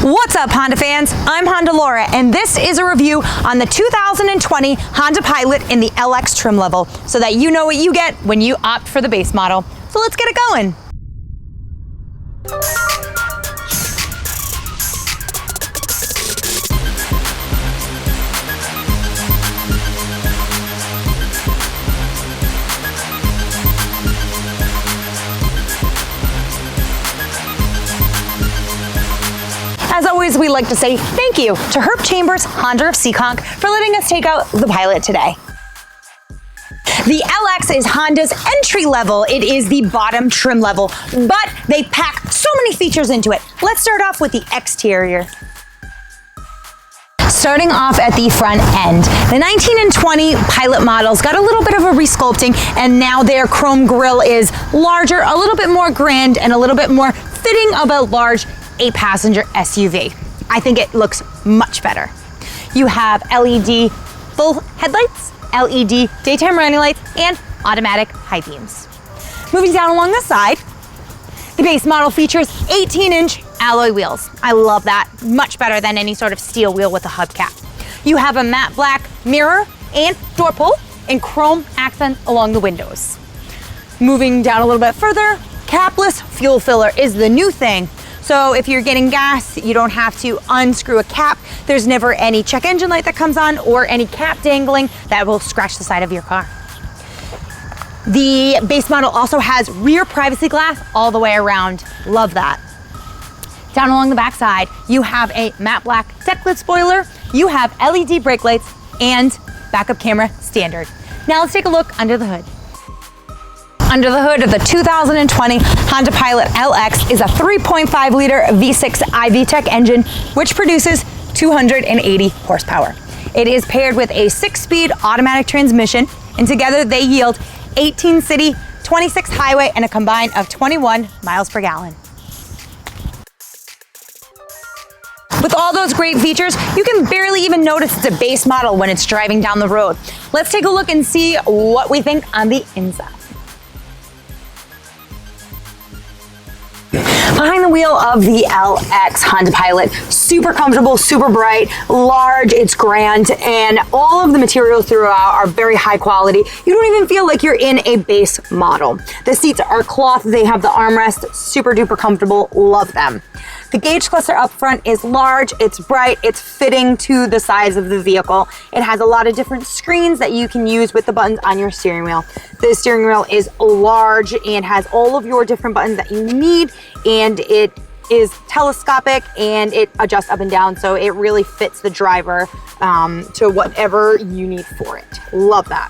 What's up, Honda fans? I'm Honda Laura, and this is a review on the 2020 Honda Pilot in the LX trim level, so that you know what you get when you opt for the base model. So let's get it going. As always, we like to say thank you to Herb Chambers, Honda of Seekonk, for letting us take out the Pilot today. The LX is Honda's entry level. It is the bottom trim level, but they pack so many features into it. Let's start off with the exterior. Starting off at the front end, the 19 and 20 Pilot models got a little bit of a resculpting, and now their chrome grille is larger, a little bit more grand, and a little bit more fitting of a large 8-passenger SUV. I think it looks much better. You have LED full headlights, LED daytime running lights, and automatic high beams. Moving down along the side, the base model features 18-inch alloy wheels. I love that, much better than any sort of steel wheel with a hubcap. You have a matte black mirror and door pull and chrome accents along the windows. Moving down a little bit further, capless fuel filler is the new thing. So if you're getting gas, you don't have to unscrew a cap. There's never any check engine light that comes on or any cap dangling that will scratch the side of your car. The base model also has rear privacy glass all the way around. Love that. Down along the back side, you have a matte black deck lid spoiler, you have LED brake lights, and backup camera standard. Now let's take a look under the hood. Under the hood of the 2020 Honda Pilot LX is a 3.5 liter V6 iVTEC engine, which produces 280 horsepower. It is paired with a 6-speed automatic transmission, and together they yield 18 city, 26 highway, and a combine of 21 miles per gallon. With all those great features, you can barely even notice it's a base model when it's driving down the road. Let's take a look and see what we think on the inside. Behind the wheel of the LX Honda Pilot, super comfortable, super bright, large, it's grand, and all of the materials throughout are very high quality. You don't even feel like you're in a base model. The seats are cloth, they have the armrest, super duper comfortable, love them. The gauge cluster up front is large, it's bright, it's fitting to the size of the vehicle. It has a lot of different screens that you can use with the buttons on your steering wheel. The steering wheel is large and has all of your different buttons that you need, and it is telescopic and it adjusts up and down, so it really fits the driver to whatever you need for it. Love that.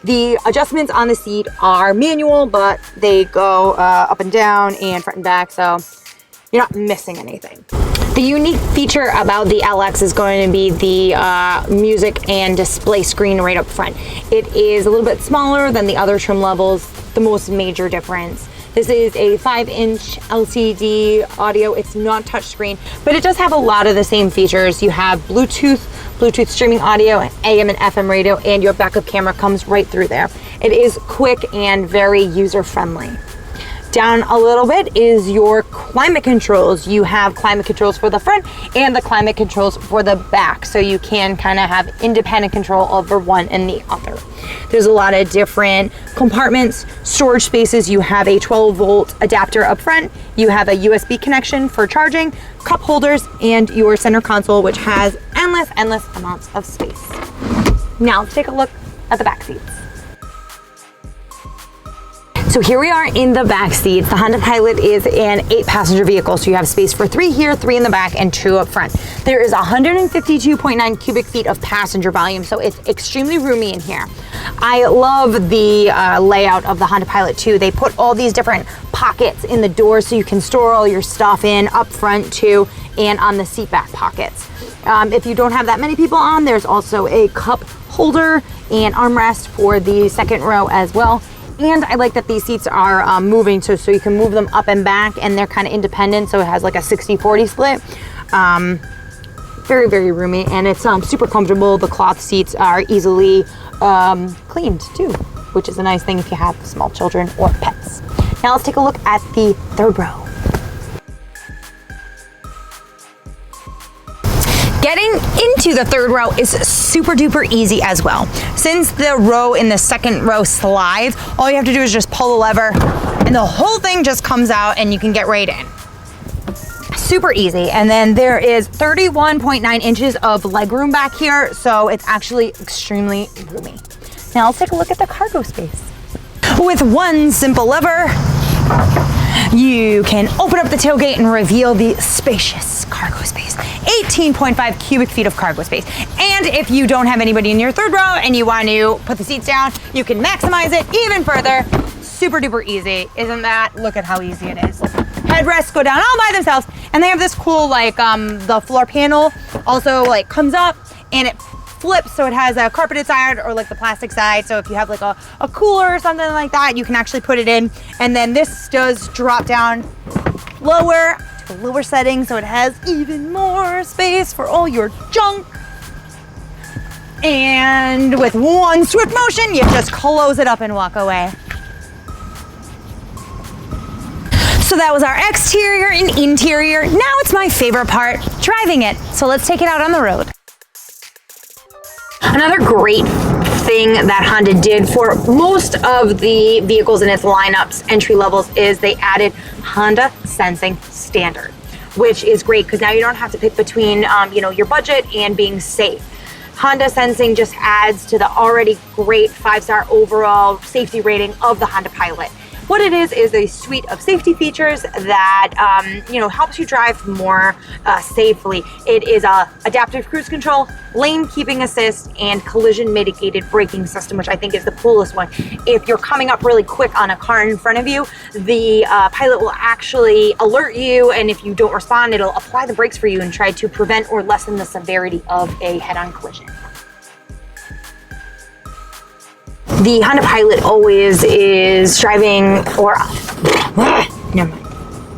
The adjustments on the seat are manual, but they go up and down and front and back, so you're not missing anything. The unique feature about the LX is going to be the music and display screen right up front. It is a little bit smaller than the other trim levels, the most major difference. This is a 5-inch LCD audio. It's not touchscreen, but it does have a lot of the same features. You have Bluetooth streaming audio, AM and FM radio, and your backup camera comes right through there. It is quick and very user-friendly. Down a little bit is your climate controls. You have climate controls for the front and the climate controls for the back, so you can kind of have independent control over one and the other. There's a lot of different compartments, storage spaces. You have a 12-volt adapter up front. You have a USB connection for charging, cup holders, and your center console, which has endless amounts of space. Now let's take a look at the back seats. So here we are in the back seats. The Honda Pilot is an 8-passenger vehicle, so you have space for 3 here, 3 in the back, and 2 up front. There is 152.9 cubic feet of passenger volume, so it's extremely roomy in here. I love the layout of the Honda Pilot too. They put all these different pockets in the door so you can store all your stuff in up front too, and on the seat back pockets. If you don't have that many people on, there's also a cup holder and armrest for the second row as well. And I like that these seats are moving so you can move them up and back, and they're kind of independent, so it has like a 60-40 split. Very, very roomy, and it's super comfortable. The cloth seats are easily cleaned too, which is a nice thing if you have small children or pets. Now let's take a look at the third row. Getting into the third row is super duper easy as well. Since the row in the second row slides, all you have to do is just pull the lever and the whole thing just comes out and you can get right in. Super easy. And then there is 31.9 inches of legroom back here, so it's actually extremely roomy. Now let's take a look at the cargo space. With one simple lever, you can open up the tailgate and reveal the spacious cargo space. 18.5 cubic feet of cargo space. And if you don't have anybody in your third row and you want to put the seats down, you can maximize it even further. Super duper easy, isn't that? Look at how easy it is. Headrests go down all by themselves, and they have this cool, like, the floor panel also, like, comes up and it flips, so it has a carpeted side or like the plastic side. So if you have like a cooler or something like that, you can actually put it in. And then this does drop down lower to a lower setting, so it has even more space for all your junk. And with one swift motion, you just close it up and walk away. So that was our exterior and interior. Now it's my favorite part, driving it. So let's take it out on the road. Another great thing that Honda did for most of the vehicles in its lineups, entry levels, is they added Honda Sensing Standard, which is great because now you don't have to pick between your budget and being safe. Honda Sensing just adds to the already great 5-star overall safety rating of the Honda Pilot. What it is a suite of safety features that helps you drive more safely. It is a adaptive cruise control, lane keeping assist, and collision mitigated braking system, which I think is the coolest one. If you're coming up really quick on a car in front of you, the Pilot will actually alert you, and if you don't respond, it'll apply the brakes for you and try to prevent or lessen the severity of a head-on collision. The Honda Pilot always is striving,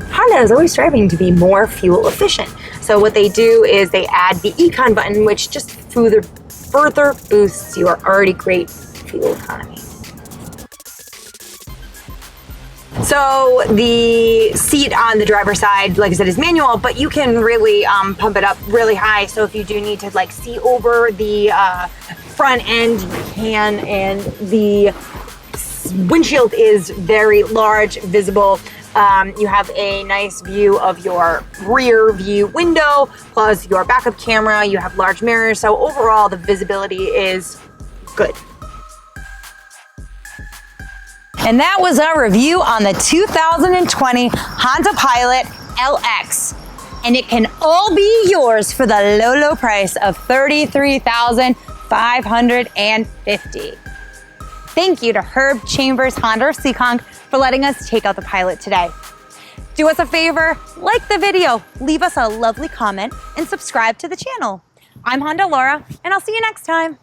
Honda is always striving to be more fuel efficient. So what they do is they add the Econ button, which just further boosts your already great fuel economy. So the seat on the driver's side, like I said, is manual, but you can really pump it up really high. So if you do need to like see over the front end, you can, and the windshield is very large, visible. You have a nice view of your rear view window, plus your backup camera. You have large mirrors, so overall the visibility is good. And that was our review on the 2020 Honda Pilot LX. And it can all be yours for the low price of $33,550. Thank you to Herb Chambers Honda of Seekonk for letting us take out the Pilot today. Do us a favor, like the video, leave us a lovely comment, and subscribe to the channel. I'm Honda Laura, and I'll see you next time.